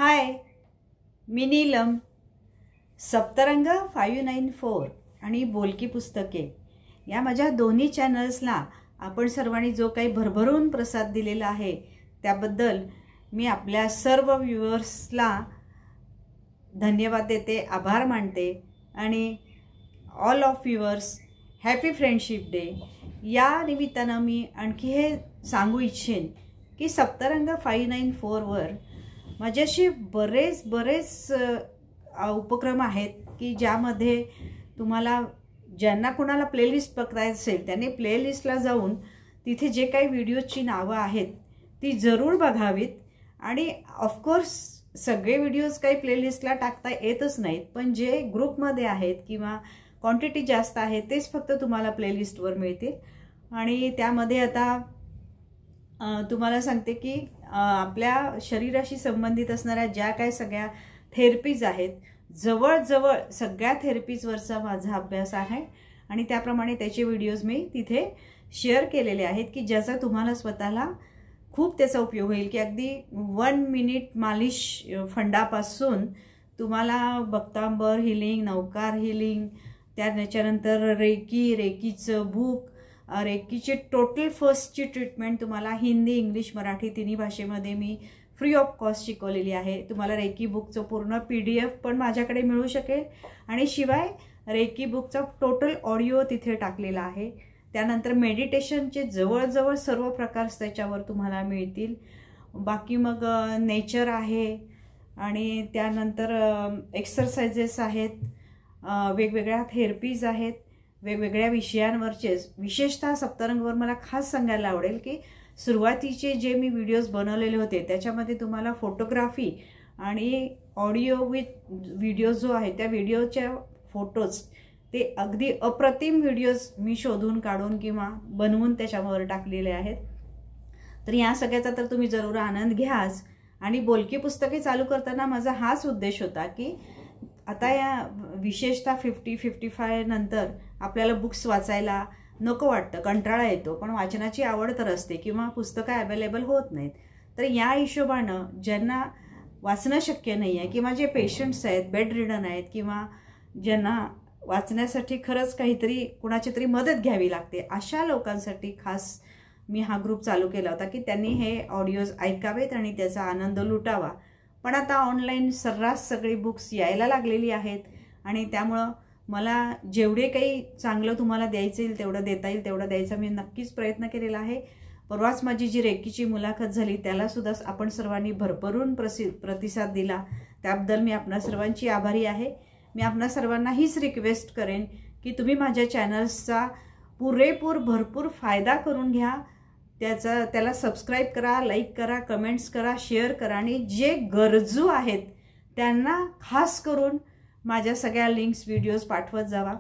हाय, मी नीलम. सप्तरंग 594 आणि बोलकी पुस्तके या माझ्या दोन्ही चॅनल्सला आपण सर्वांनी जो काही भरभरून प्रसाद दिलेला आहे त्याबद्दल मी आपल्या सर्व व्ह्यूअर्सला धन्यवाद देते, आभार मानते. आणि all of viewers, happy friendship day. या निमित्तानं मी आणखी हे सांगू इच्छेन की सप्तरंग 594 वर माझ्याशी बरेच उपक्रम आहेत की ज्यामध्ये तुम्हाला ज्यांना कोणाला प्लेलिस्ट बघायची असेल त्यांनी प्लेलिस्टला जाऊन तिथे जे काही व्हिडिओची नावं आहेत ती जरूर बघावीत. आणि ऑफकोर्स सगळे व्हिडिओज काही प्लेलिस्टला टाकता येतच नाहीत, पण जे ग्रुपमध्ये आहेत किंवा क्वांटिटी जास्त आहे तेच फक्त तुम्हाला प्लेलिस्टवर मिळतील. आणि त्यामध्ये आता तुम्हाला सांगते की आपल्या शरीराशी संबंधित असणाऱ्या ज्या काही सगळ्या थेरपीज आहेत, जवळजवळ सगळ्या थेरपीजवरचा माझा अभ्यास आहे आणि त्याप्रमाणे त्याचे व्हिडिओज मी तिथे शेअर केलेले आहेत की ज्याचा तुम्हाला स्वतःला खूप त्याचा उपयोग होईल. की अगदी 1 मिनिट मालिश फंडापासून तुम्हाला भक्तांबर हिलिंग, नौकार हिलिंग, त्याच्यानंतर रेकीचं बुक, रेकीची टोटल फर्स्टची ट्रीटमेंट तुम्हाला हिंदी, इंग्लिश, मराठी तिन्ही भाषेमध्ये मी फ्री ऑफ कॉस्ट शिकवलेली आहे. तुम्हाला रेकी बुकचं पूर्ण PDF पण माझ्याकडे मिळू शकेल आणि शिवाय रेकी बुकचा टोटल ऑडिओ तिथे टाकलेला आहे. त्यानंतर मेडिटेशनचे जवळजवळ सर्व प्रकार त्याच्यावर तुम्हाला मिळतील. बाकी मग नेचर आहे आणि त्यानंतर एक्सरसाइजेस आहेत, वेगवेगळ्या थेरपीज आहेत, वेगवेगळ्या विषयांवरचे. विशेषतः सप्तरंगवर मला खास सांगायला आवडेल की सुरुवातीचे जे मी व्हिडिओज बनवलेले होते त्याच्यामध्ये तुम्हाला फोटोग्राफी आणि ऑडिओ विथ व्हिडिओ जो आहे त्या व्हिडिओच्या फोटोज ते अगदी अप्रतिम व्हिडिओज मी शोधून काढून किंवा बनवून त्याच्यावर टाकलेले आहेत. तर या सगळ्याचा तर तुम्ही जरूर आनंद घ्याच. आणि बोलकी पुस्तके चालू करताना माझा हाच उद्देश होता की आता या विशेषतः 50-55 नंतर आपल्याला बुक्स वाचायला नको वाटतं, कंटाळा येतो, पण वाचनाची आवड तर असते किंवा पुस्तकं अवेलेबल होत नाहीत. तर या हिशोबानं ज्यांना वाचणं शक्य नाही आहे किंवा जे पेशंट्स आहेत, बेड रिडन आहेत किंवा ज्यांना वाचण्यासाठी खरंच काहीतरी कुणाची तरी मदत घ्यावी लागते, अशा लोकांसाठी खास मी हा ग्रुप चालू केला होता की त्यांनी हे ऑडिओज ऐकावेत आणि त्याचा आनंद लुटावा. पण आता ऑनलाईन सर्रास सगळी बुक्स यायला लागलेली आहेत आणि त्यामुळं मला जेवढे काही चांगलं तुम्हाला द्यायचं येईल तेवढं देता येईल तेवढं द्यायचा मी नक्कीच प्रयत्न केलेला आहे. परवाच माझी जी रेकीची मुलाखत झाली त्यालासुद्धा आपण सर्वांनी भरभरून प्रतिसाद दिला, त्याबद्दल मी आपणा सर्वांची आभारी आहे. मी आपणा सर्वांना हीच रिक्वेस्ट करेन की तुम्ही माझ्या चॅनल्सचा भरपूर फायदा करून घ्या. त्याला सबस्क्राईब करा, लाईक करा, कमेंट्स करा, शेअर करा आणि जे गरजू आहेत त्यांना खास करून माझ्या सगळ्या लिंक्स, व्हिडिओज पाठवत जावा.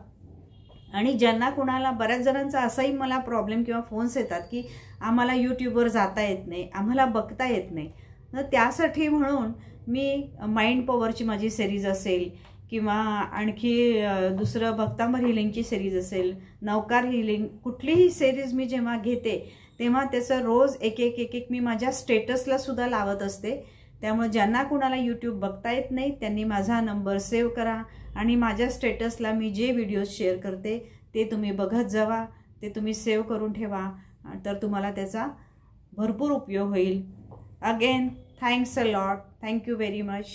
आणि ज्यांना कुणाला, बऱ्याच जणांचा असाही मला प्रॉब्लेम किंवा फोन्स येतात की आम्हाला यूट्यूबवर जाता येत नाही, आम्हाला बघता येत नाही. तर त्यासाठी म्हणून मी माइंड पॉवरची माझी सिरीज असेल किंवा आणखी दुसरं भक्तांबर हिलिंगची सिरीज असेल, नौकार हिलिंग, कुठलीही सिरीज मी जेव्हा घेते तेव्हा त्याचं रोज एक मी माझ्या स्टेटसला सुद्धा लावत असते. त्यामुळे ज्यांना कुणाला यूट्यूब बघता येत नाही त्यांनी माझा नंबर सेव्ह करा आणि माझ्या स्टेटसला मी जे व्हिडिओज शेअर करते ते तुम्ही बघत जावा, ते तुम्ही सेव्ह करून ठेवा, तर तुम्हाला त्याचा भरपूर उपयोग होईल. Again thanks a lot. Thank you very much.